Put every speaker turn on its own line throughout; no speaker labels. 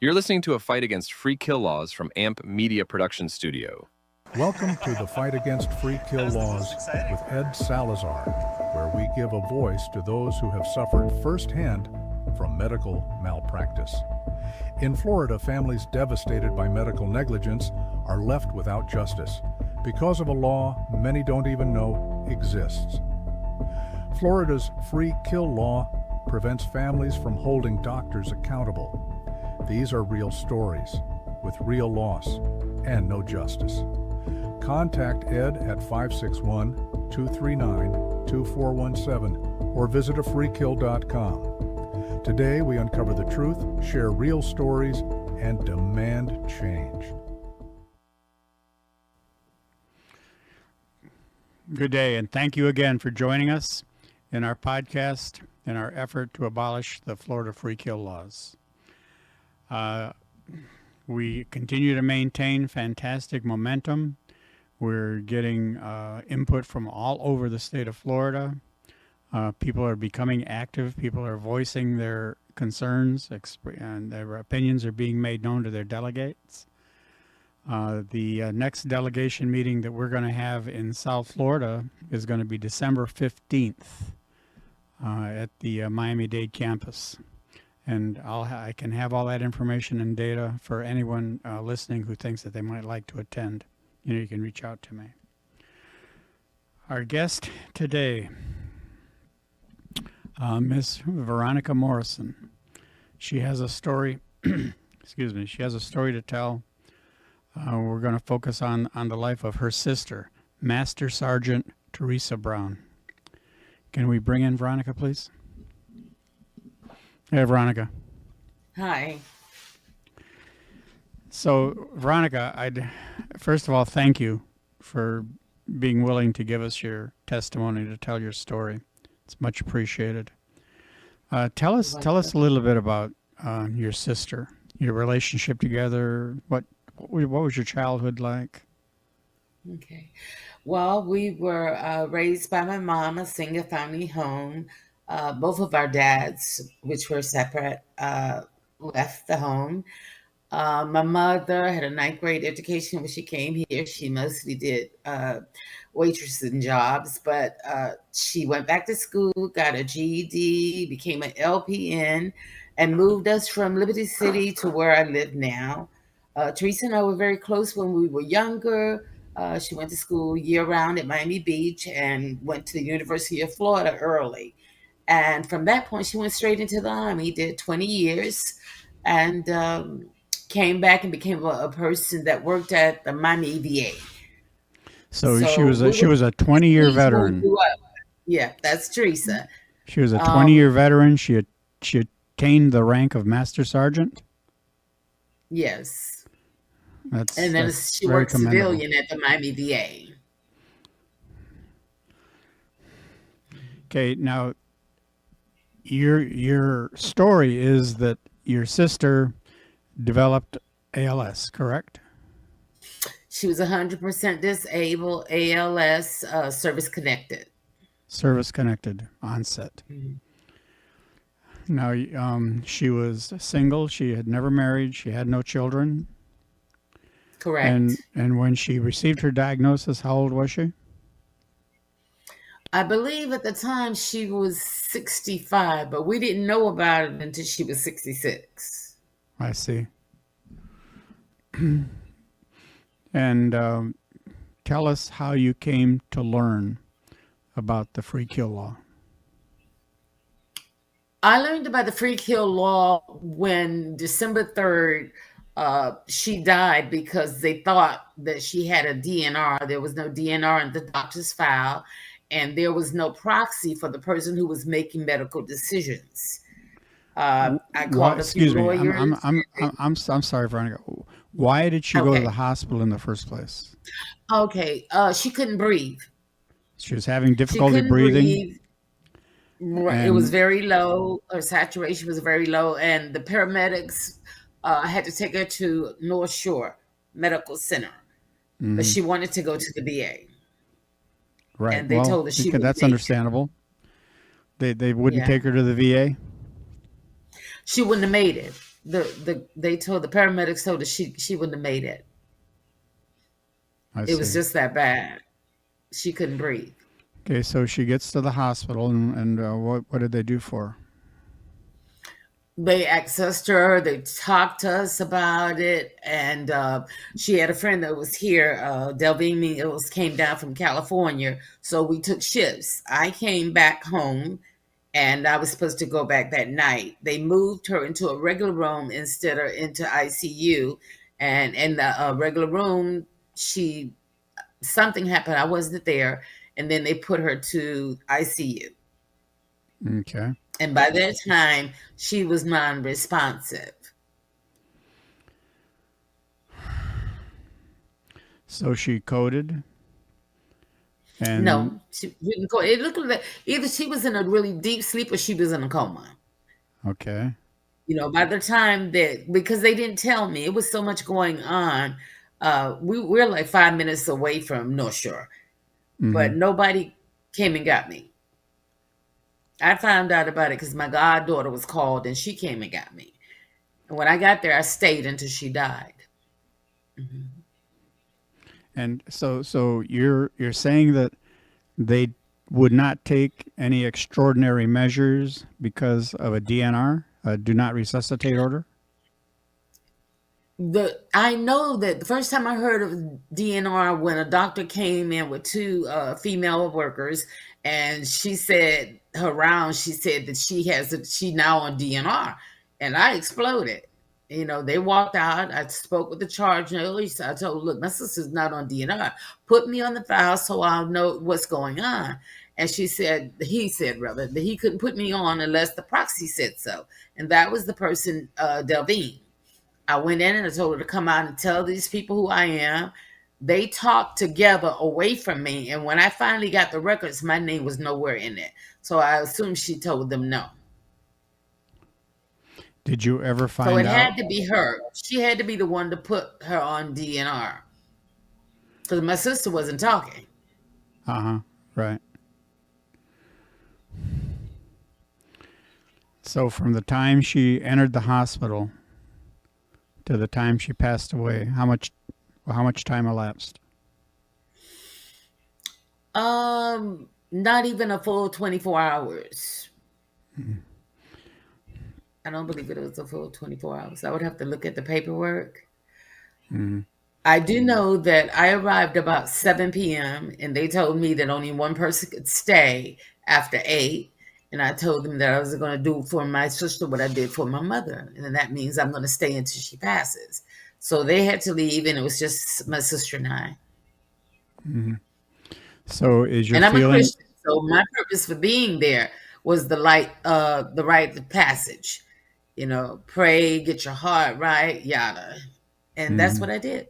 You're listening to a fight against free kill laws from AMP Media Production Studio.
Welcome to the Fight Against Free Kill Laws with Ed Salazar, where we give a voice to those who have suffered firsthand from medical malpractice. In Florida, families devastated by medical negligence are left without justice because of a law many don't even know exists. Florida's free kill law prevents families from holding doctors accountable. These are real stories with real loss and no justice. Contact Ed at 561-239-2417 or visit afreekill.com. Today we uncover the truth, share real stories, and demand change.
Good day, and thank you again for joining us in our podcast in our effort to abolish the Florida free kill laws. We continue to maintain fantastic momentum. We're getting input from all over the state of Florida. People are becoming active. People are voicing their concerns, and their opinions are being made known to their delegates. The next delegation meeting that we're going to have in South Florida is going to be December 15th at the Miami-Dade campus. And I can have all that information and data for anyone listening who thinks that they might like to attend. You can reach out to me. Our guest today, Miss Veronica Morrison. She has a story. Excuse me. She has a story to tell. We're going to focus on the life of her sister, Master Sergeant Teresa Brown. Can we bring in Veronica, please? Hey, Veronica.
Hi.
So, Veronica, first of all, thank you for being willing to give us your testimony, to tell your story. It's much appreciated. Tell us a little bit about your sister, your relationship together. What was your childhood like?
Okay. Well, we were raised by my mom, a single family home. Both of our dads, which were separate, left the home. My mother had a ninth grade education when she came here. She mostly did waitressing jobs, but she went back to school, got a GED, became an LPN, and moved us from Liberty City to where I live now. Teresa and I were very close when we were younger. She went to school year-round at Miami Beach and went to the University of Florida early. And from that point, she went straight into the Army, did 20 years, and came back and became a person that worked at the Miami VA.
So she was a 20-year veteran.
Yeah, that's Teresa.
She was a 20-year veteran. She attained the rank of Master Sergeant.
Yes.
And
then she worked civilian at the Miami VA.
Okay, now your story is that your sister developed ALS, correct?
She was 100% disabled, ALS, service-connected.
Service-connected onset. Mm-hmm. Now, she was single. She had never married. She had no children.
Correct.
And when she received her diagnosis, how old was she?
I believe at the time she was 65, but we didn't know about it until she was 66.
I see. And tell us how you came to learn about the free kill law.
I learned about the free kill law when December 3rd, she died because they thought that she had a DNR. There was no DNR in the doctor's file, and there was no proxy for the person who was making medical decisions. I called a few lawyers.
I'm sorry, Veronica. Why did she go to the hospital in the first place?
Okay, she couldn't breathe.
She was having difficulty breathing.
It was very low. Her saturation was very low, and the paramedics had to take her to North Shore Medical Center, but she wanted to go to the VA.
Right.
And they told her she would.
That's understandable. They wouldn't take her to the VA.
She wouldn't have made it. They told the paramedics told her she wouldn't have made it.
I
It was
see.
just that bad. She couldn't breathe.
Okay, so she gets to the hospital, and what did they do for her?
They accessed her. They talked to us about it, and she had a friend that was here. Delvine came down from California, so we took shifts. I came back home, and I was supposed to go back that night. They moved her into a regular room instead of into ICU, and in the regular room, something happened. I wasn't there, and then they put her to ICU.
Okay.
And by that time, she was non-responsive.
So she coded, and
No, she didn't go. It looked like either she was in a really deep sleep or she was in a coma.
okay.
By the time because they didn't tell me, it was so much going on. We're like 5 minutes away from North Shore,
Mm-hmm.
but nobody came and got me. I found out about it because my goddaughter was called and she came and got me. And when I got there, I stayed until she died. Mm-hmm.
And so you're saying that they would not take any extraordinary measures because of a DNR, a do not resuscitate order?
I know that the first time I heard of DNR when a doctor came in with two female workers, and she said she said that she now on DNR, and I exploded. They walked out. I spoke with the charge nurse. I told her, look, my sister's not on DNR. Put me on the file so I'll know what's going on. And he said rather that he couldn't put me on unless the proxy said so, and that was the person, Delvine. I went in and I told her to come out and tell these people who I am. They talked together away from me. And when I finally got the records, my name was nowhere in it. So I assumed she told them no.
Did you ever
So
find
it
out?
had to be her. She had to be the one to put her on DNR. Because my sister wasn't talking.
Uh-huh. Right. So from the time she entered the hospital to the time she passed away, how much time elapsed?
Not even a full 24 hours. Mm-hmm. I don't believe it was a full 24 hours. I would have to look at the paperwork.
Mm-hmm.
I do know that I arrived about 7 p.m. and they told me that only one person could stay after 8. And I told them that I was going to do for my sister what I did for my mother. And that means I'm going to stay until she passes. So they had to leave, and it was just my sister and I.
Mm-hmm. So is your
and I'm
feeling...
a Christian, so my purpose for being there was the rite of passage. Pray, get your heart right, yada. And that's what I did.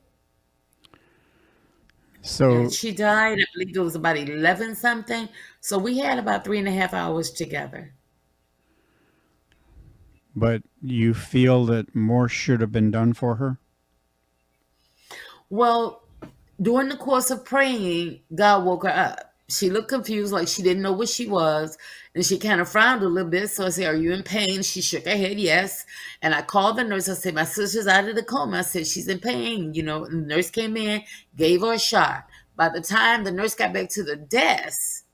So
and she died, I believe it was about 11 something. So we had about 3.5 hours together.
But you feel that more should have been done for her?
Well, during the course of praying, God woke her up. She looked confused, like she didn't know what she was. And she kind of frowned a little bit. So I said, are you in pain? She shook her head, yes. And I called the nurse. I said, my sister's out of the coma. I said, she's in pain. And the nurse came in, gave her a shot. By the time the nurse got back to the desk,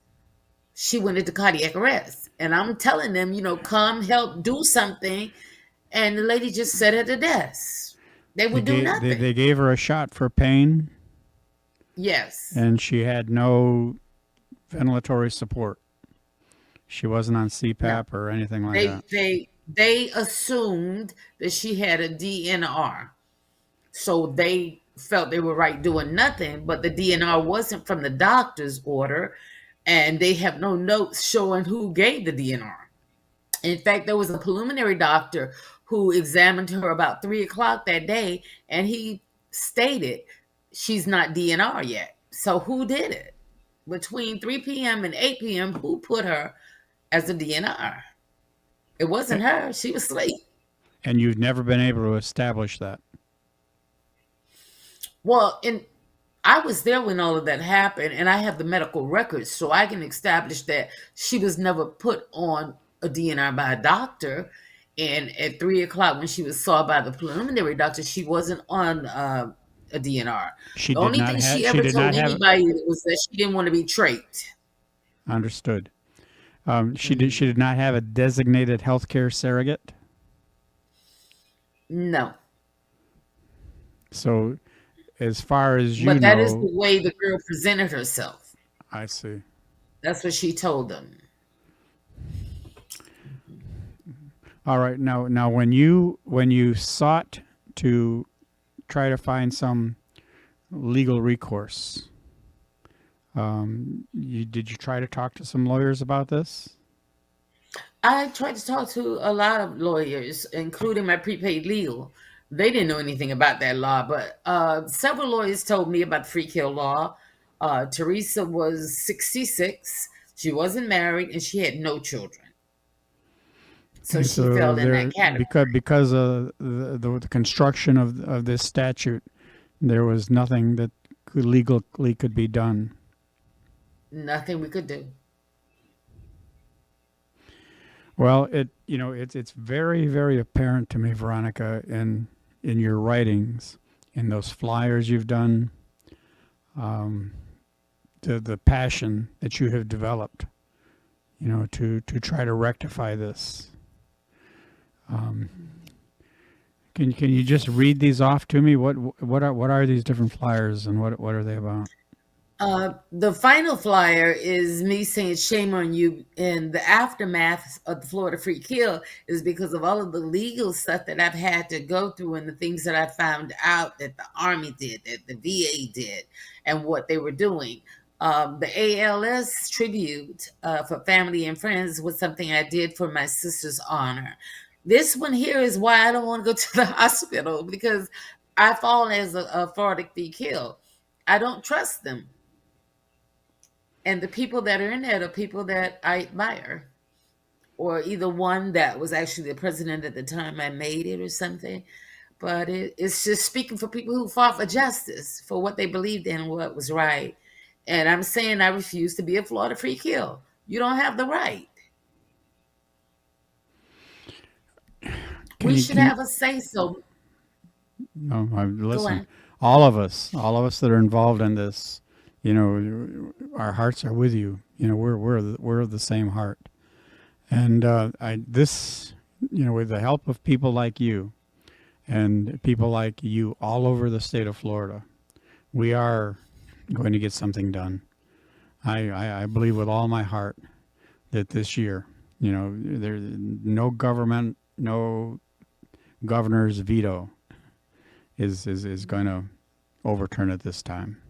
she went into cardiac arrest. And I'm telling them, come help do something. And the lady just sat at the desk. They would do nothing.
They gave her a shot for pain?
Yes.
And she had no ventilatory support. She wasn't on CPAP or anything like that.
They assumed that she had a DNR. So they felt they were right doing nothing, but the DNR wasn't from the doctor's order, and they have no notes showing who gave the DNR. In fact, there was a preliminary doctor who examined her about 3:00 that day, and he stated she's not DNR yet. So who did it? Between 3 p.m. and 8 p.m., who put her as a DNR? It wasn't her. She was asleep.
And you've never been able to establish that?
Well, I was there when all of that happened, and I have the medical records, so I can establish that she was never put on a DNR by a doctor. And at 3 o'clock, when she was saw by the preliminary doctor, she wasn't on a DNR.
She
The
did
only
not
thing she
have. She
ever
did
told
not have.
anybody was that she didn't want to be trached.
Understood. She did. She did not have a designated healthcare surrogate.
No.
So, as far as you
But that is
know,
the way the girl presented herself.
I see.
That's what she told them.
All right. Now, when you sought to try to find some legal recourse, did you try to talk to some lawyers about this?
I tried to talk to a lot of lawyers, including my prepaid legal. They didn't know anything about that law, but several lawyers told me about the free kill law. Teresa was 66. She wasn't married, and she had no children. So
Okay,
she
so
fell in
there
that category.
because of the construction of this statute, there was nothing that legally could be done.
Nothing we could do.
Well, it's very, very apparent to me, Veronica, in your writings, in those flyers you've done, the passion that you have developed, to try to rectify this. Can you just read these off to me? What are these different flyers, and what are they about?
The final flyer is me saying shame on you, and the aftermath of the Florida free kill is because of all of the legal stuff that I've had to go through and the things that I found out that the Army did, that the VA did, and what they were doing. The ALS tribute for family and friends was something I did for my sister's honor. This one here is why I don't want to go to the hospital, because I fall as a Florida free kill. I don't trust them. And the people that are in there are people that I admire, or either one that was actually the president at the time I made it or something. But it's just speaking for people who fought for justice, for what they believed in and what was right. And I'm saying I refuse to be a Florida free kill. You don't have the right. We should have a say so.
No, listen. All of us that are involved in this, our hearts are with you. We're of the same heart, and with the help of people like you, and people like you all over the state of Florida, we are going to get something done. I believe with all my heart that this year, there's no government, no governor's veto is going to overturn it this time.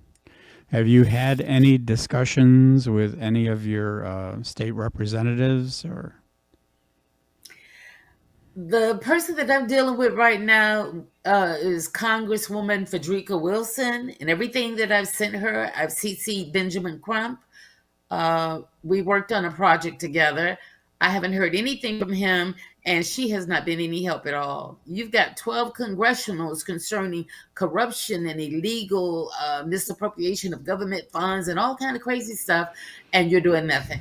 Have you had any discussions with any of your state representatives, or?
The person that I'm dealing with right now is Congresswoman Frederica Wilson, and everything that I've sent her, I've CC'd Benjamin Crump. We worked on a project together. I haven't heard anything from him, and she has not been any help at all. You've got 12 congressionals concerning corruption and illegal misappropriation of government funds and all kind of crazy stuff, and you're doing nothing.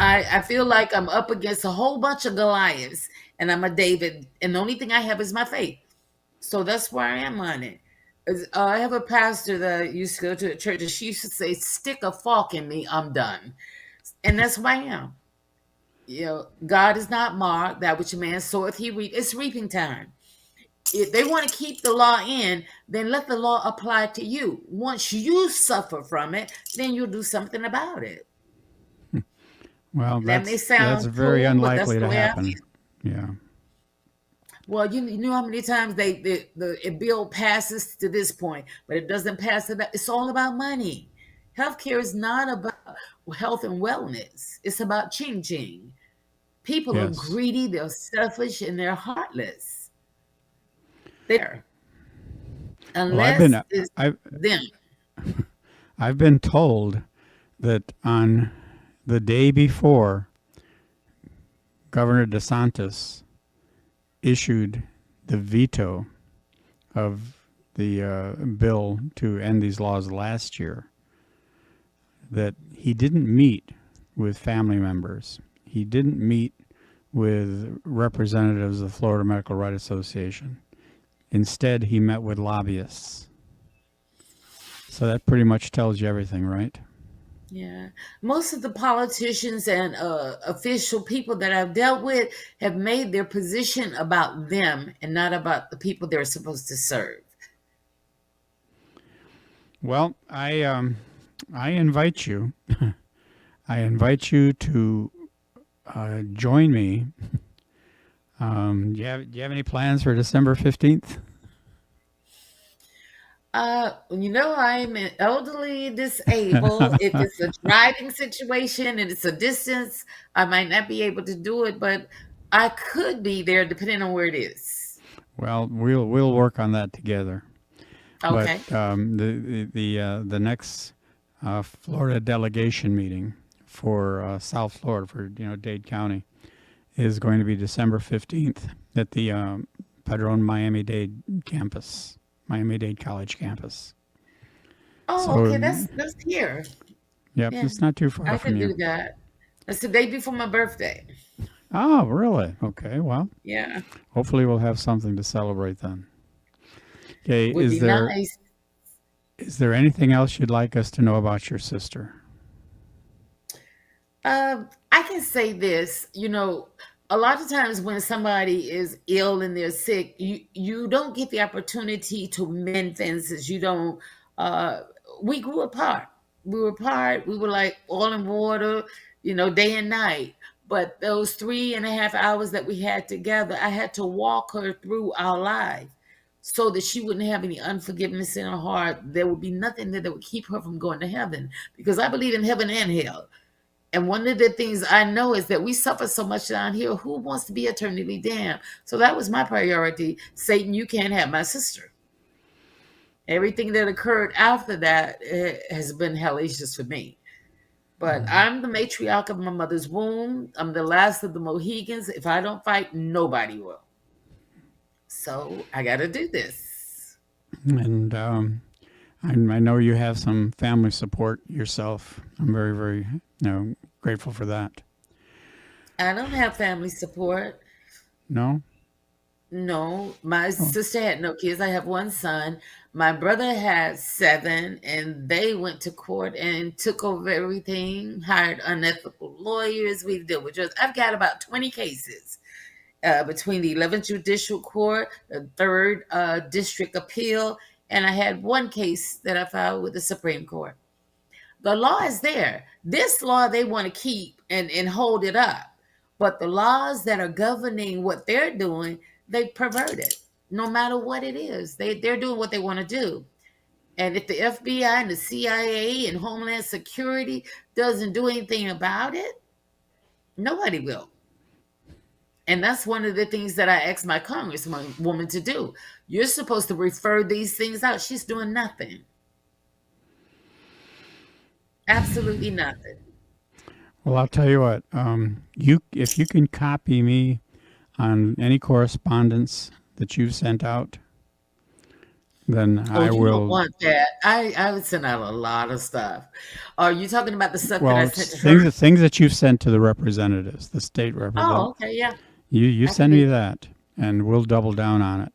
I feel like I'm up against a whole bunch of Goliaths, and I'm a David, and the only thing I have is my faith. So that's where I am on it. I have a pastor that used to go to a church, and she used to say, "Stick a fork in me, I'm done." And that's who I am. God is not marked, that which a man soweth he reap. It's reaping time. If they want to keep the law in, then let the law apply to you. Once you suffer from it, then you'll do something about it.
Well,
that may sound
that's very
cool,
unlikely
but that's
to
the way
happen.
I feel.
Yeah.
Well, you know how many times a bill passes to this point, but it doesn't pass to that. It's all about money. Healthcare is not about health and wellness. It's about ching-ching. People are greedy, they're selfish, and they're heartless. There. Unless it's them.
I've been told that on the day before Governor DeSantis issued the veto of the bill to end these laws last year, that he didn't meet with family members. He didn't meet with representatives of the Florida Medical Right Association. Instead, he met with lobbyists. So that pretty much tells you everything, right?
Yeah. Most of the politicians and official people that I've dealt with have made their position about them and not about the people they're supposed to serve.
Well, I invite you. I invite you to join me. Do you have any plans for December 15th?
I'm elderly disabled. If it's a driving situation and it's a distance, I might not be able to do it, but I could be there depending on where it is.
Well, we'll work on that together. But
Okay.
the next Florida delegation meeting for South Florida, for Dade County, is going to be December 15th at the Padron Miami-Dade campus, Miami-Dade College campus.
Oh,
So,
okay. That's here.
yep,
Yeah,
it's not too far
I
from
can do
you.
that. That's the day before my birthday.
Oh, really? Okay, well,
Yeah,
hopefully we'll have something to celebrate then. Okay,
would be nice.
is there anything else you'd like us to know about your sister?
I can say this, a lot of times when somebody is ill and they're sick, you don't get the opportunity to mend fences. You don't. Uh, we grew apart. We were apart. We were like oil and water, day and night. But those 3.5 hours that we had together, I had to walk her through our life so that she wouldn't have any unforgiveness in her heart. There would be nothing that would keep her from going to heaven, because I believe in heaven and hell. And one of the things I know is that we suffer so much down here. Who wants to be eternally damned? So that was my priority. Satan, you can't have my sister. Everything that occurred after that has been hellacious for me. But I'm the matriarch of my mother's womb. I'm the last of the Mohegans. If I don't fight, nobody will. So I got to do this.
And I know you have some family support yourself. I'm very, very grateful for that.
I don't have family support.
No?
No, my
Oh,
sister had no kids. I have one son. My brother had 7, and they went to court and took over everything, hired unethical lawyers. We've dealt with drugs. I've got about 20 cases between the 11th Judicial Court, the 3rd District Appeal, and I had one case that I filed with the Supreme Court. The law is there. This law they want to keep and hold it up. But the laws that are governing what they're doing, they pervert it. No matter what it is, they're doing what they want to do. And if the FBI and the CIA and Homeland Security doesn't do anything about it, nobody will. And that's one of the things that I asked my congresswoman to do. You're supposed to refer these things out. She's doing nothing. Absolutely nothing.
well, I'll tell you what. If you can copy me on any correspondence that you've sent out, then
Oh,
I
you don't
will.
want that. I would send out a lot of stuff. Are you talking about the stuff that
Well,
I
it's
sent to her?
things that you've sent to the representatives, the state
Oh,
representative.
okay, yeah.
You
I can
send
do
me
that.
that, and we'll double down on it.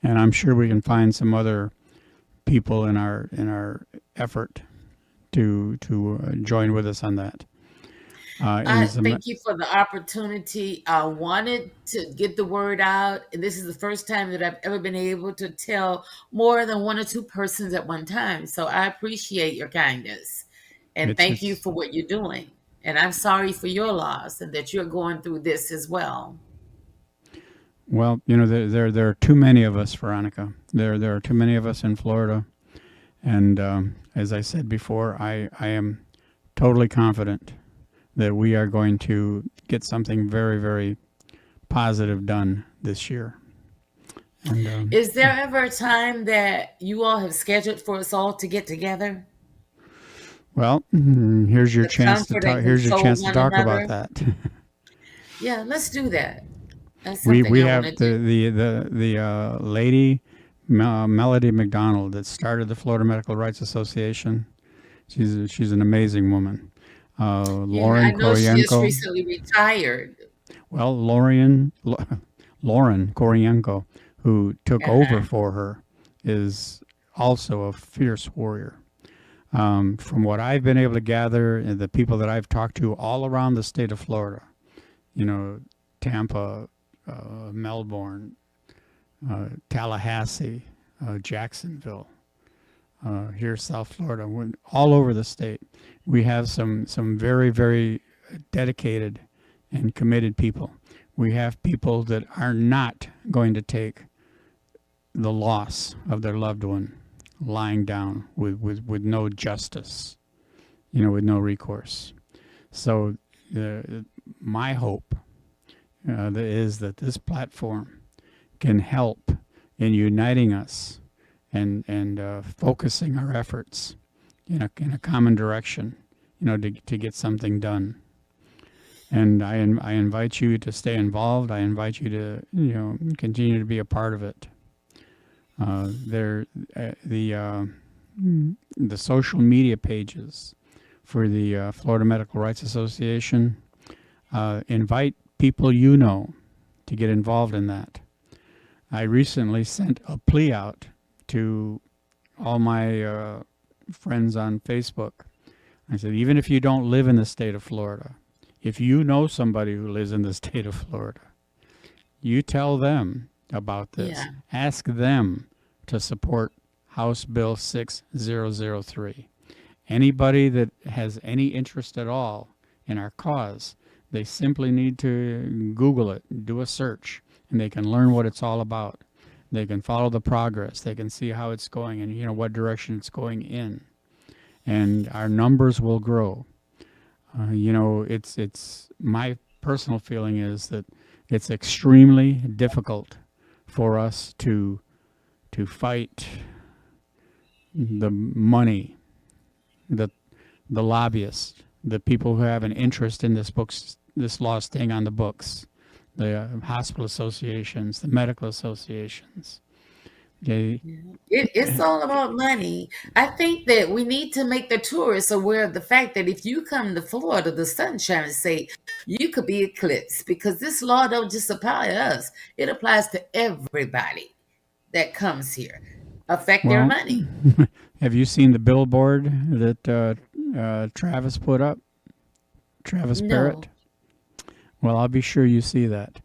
And I'm sure we can find some other people in our effort to join with us on that. In some,
Thank you for the opportunity. I wanted to get the word out, and this is the first time that I've ever been able to tell more than one or two persons at one time. So I appreciate your kindness, and
it's
thank you
it's
for what you're doing. And I'm sorry for your loss and that you're going through this as well.
well, there are too many of us, Veronica. There are too many of us in Florida, and as I said before, I am totally confident that we are going to get something very, very positive done this year. And
Is there ever a time that you all have scheduled for us all to get together,
well, here's your
to
chance to
comfort
talk.
and
Here's your
console
chance to
one
talk about
another?
that.
Yeah, let's do that. That's
we
something
we
I want
have
to do.
the lady Melody McDonald that started the Florida Medical Rights Association. She's an amazing woman.
Yeah, I
Lauren
know she just
Koroyenko.
recently retired.
Well, Lauren Koryenko, who took over
Uh-huh.
for her, is also a fierce warrior. From what I've been able to gather, and the people that I've talked to all around the state of Florida, Tampa, Melbourne, Tallahassee, Jacksonville, here South Florida, all over the state, we have some very, very dedicated and committed people. We have people that are not going to take the loss of their loved one lying down with no justice, with no recourse. So my hope is that this platform can help in uniting us and focusing our efforts in a common direction, to get something done. And I invite you to stay involved. I invite you to continue to be a part of it. The social media pages for the Florida Medical Rights Association invite people to get involved in that. I recently sent a plea out to all my friends on Facebook. I said, even if you don't live in the state of Florida, if you know somebody who lives in the state of Florida, you tell them about this.
Yeah.
Ask them to support House Bill 6003. Anybody that has any interest at all in our cause, they simply need to Google it, do a search, and they can learn what it's all about. They can follow the progress. They can see how it's going and what direction it's going in. And our numbers will grow. It's my personal feeling is that it's extremely difficult for us to fight the money, the lobbyists, the people who have an interest in this law staying on the books, the hospital associations, the medical associations.
It's all about money. I think that we need to make the tourists aware of the fact that if you come to Florida, the Sunshine State, you could be eclipsed because this law don't just apply to us. It applies to everybody that comes here. Affect their
Well,
money.
have you seen the billboard that Travis put up? Travis
No.
Barrett? Well, I'll be sure you see that.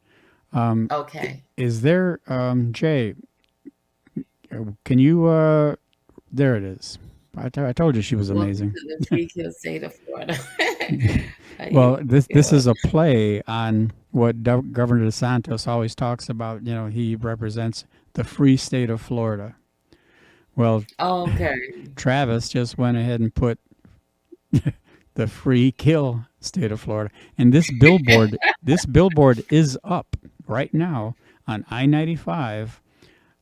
Okay.
Is there, Jay, can you, there it is. I told you she was amazing.
Welcome to the free kill state of Florida.
Well, this is a play on what Governor DeSantis always talks about. He represents the free state of Florida. Well,
Okay.
Travis just went ahead and put the free kill state of Florida. And this billboard is up right now on I-95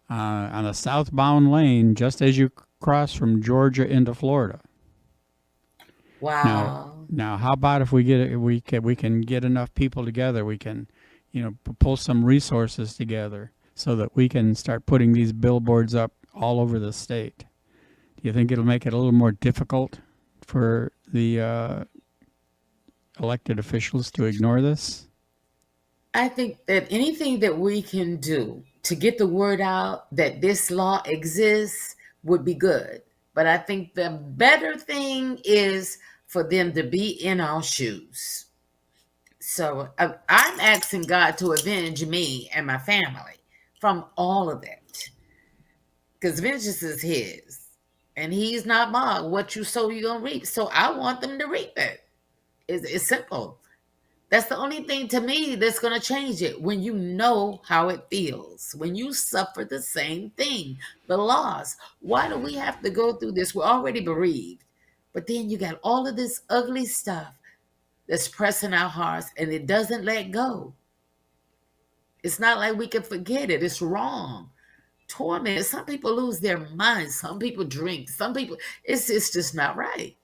on a southbound lane, just as you cross from Georgia into Florida.
Wow.
Now, how about if we can get enough people together, we can, pull some resources together so that we can start putting these billboards up all over the state. Do you think it'll make it a little more difficult for the elected officials to ignore this?
I think that anything that we can do to get the word out that this law exists would be good. But I think the better thing is for them to be in our shoes. So I'm asking God to avenge me and my family from all of it. Because vengeance is his. And he's not mocked. What you sow, you're going to reap. So I want them to reap it. It's simple. That's the only thing to me that's going to change it. When you know how it feels. When you suffer the same thing. The loss. Why do we have to go through this? We're already bereaved. But then you got all of this ugly stuff that's pressing our hearts. And it doesn't let go. It's not like we can forget it. It's wrong. Torment. Some people lose their minds. Some people drink. Some people, it's just not right.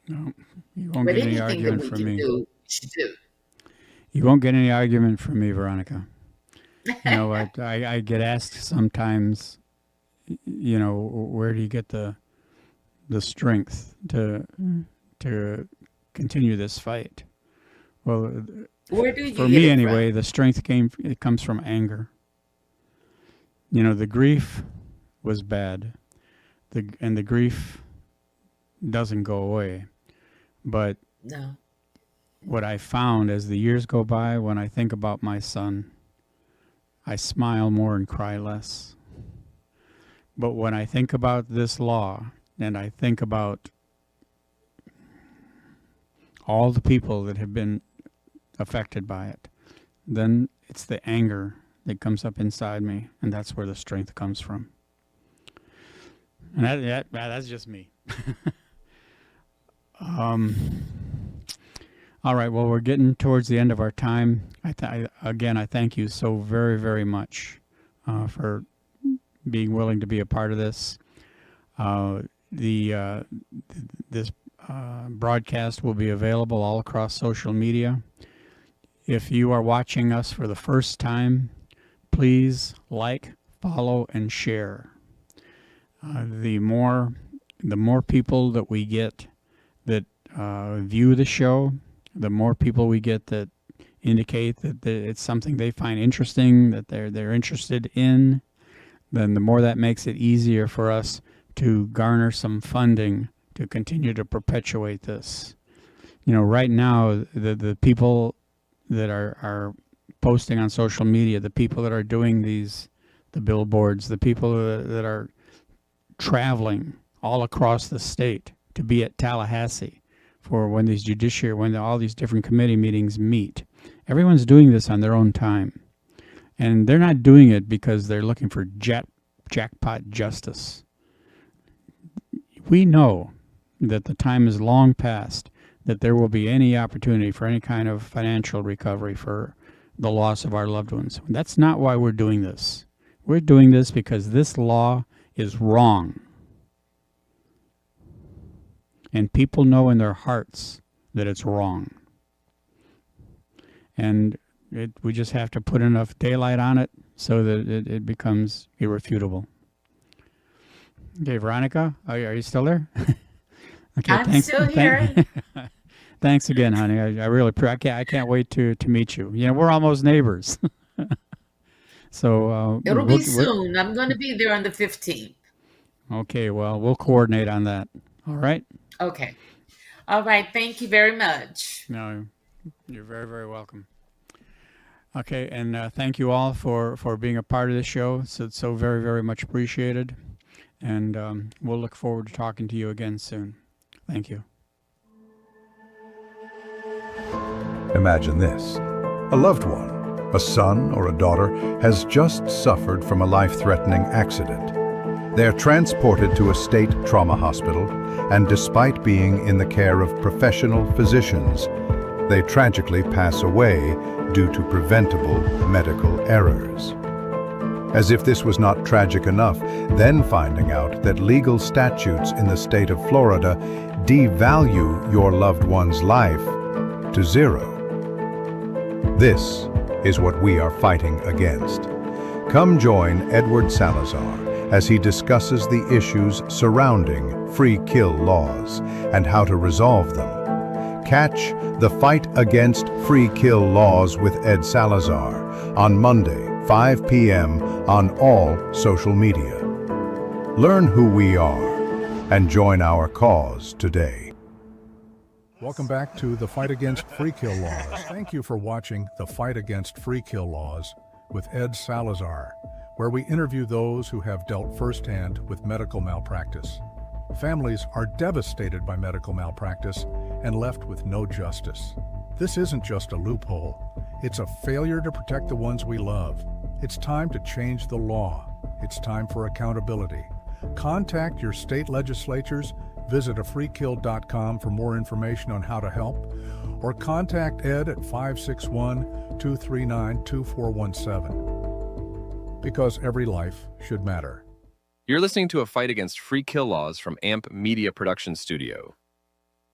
No, you won't
But
get any
anything that
argument
we
from
can
me.
do, we should do.
You won't get any argument from me, Veronica. I get asked sometimes, where do you get the strength to continue this fight? Well,
Where do you
For
get
me
it
anyway,
from?
the strength comes from anger. You know, the grief was bad. And the grief doesn't go away. But
No.
what I found as the years go by, when I think about my son, I smile more and cry less. But when I think about this law and I think about all the people that have been affected by it, then it's the anger that comes up inside me, and that's where the strength comes from. And that's just me. All right, well, we're getting towards the end of our time. Again, I thank you so very, very much for being willing to be a part of this. This broadcast will be available all across social media. If you are watching us for the first time, please like, follow, and share. The more people that we get that view the show, the more people we get that indicate that it's something they find interesting, that they're interested in, then the more that makes it easier for us to garner some funding to continue to perpetuate this. You know, right now, the people that are posting on social media, the people that are doing the billboards, the people that are traveling all across the state to be at Tallahassee for when all these different committee meetings meet. Everyone's doing this on their own time. And they're not doing it because they're looking for jackpot justice. We know that the time is long past that there will be any opportunity for any kind of financial recovery for the loss of our loved ones. That's not why we're doing this. We're doing this because this law is wrong. And people know in their hearts that it's wrong. And we just have to put enough daylight on it so that it becomes irrefutable. Okay, Veronica, are you still there? Okay,
I'm still here.
Thanks again, honey. I really I can't wait to meet you. You know, we're almost neighbors. So
It'll be soon. I'm going to be there on the 15th.
Okay, well, we'll coordinate on that. All right?
Okay. All right. Thank you very much.
No, you're very, very welcome. Okay, and thank you all for being a part of this show. It's so very, very much appreciated. And we'll look forward to talking to you again soon. Thank you.
Imagine this. A loved one, a son or a daughter, has just suffered from a life-threatening accident. They are transported to a state trauma hospital, and despite being in the care of professional physicians, they tragically pass away due to preventable medical errors. As if this was not tragic enough, then finding out that legal statutes in the state of Florida devalue your loved one's life to zero. This is what we are fighting against. Come join Ed Salazar as he discusses the issues surrounding free kill laws and how to resolve them. Catch The Fight Against Free Kill Laws with Ed Salazar on Monday, 5 p.m. on all social media. Learn who we are and join our cause today. Welcome back to The Fight Against Free Kill Laws. Thank you for watching The Fight Against Free Kill Laws with Ed Salazar, where we interview those who have dealt firsthand with medical malpractice. Families are devastated by medical malpractice and left with no justice. This isn't just a loophole. It's a failure to protect the ones we love. It's time to change the law. It's time for accountability. Contact your state legislatures, visit afreekill.com for more information on how to help, or contact Ed at 561-239-2417. Because every life should matter.
You're listening to A Fight Against Free Kill Laws from AMP Media Production Studio.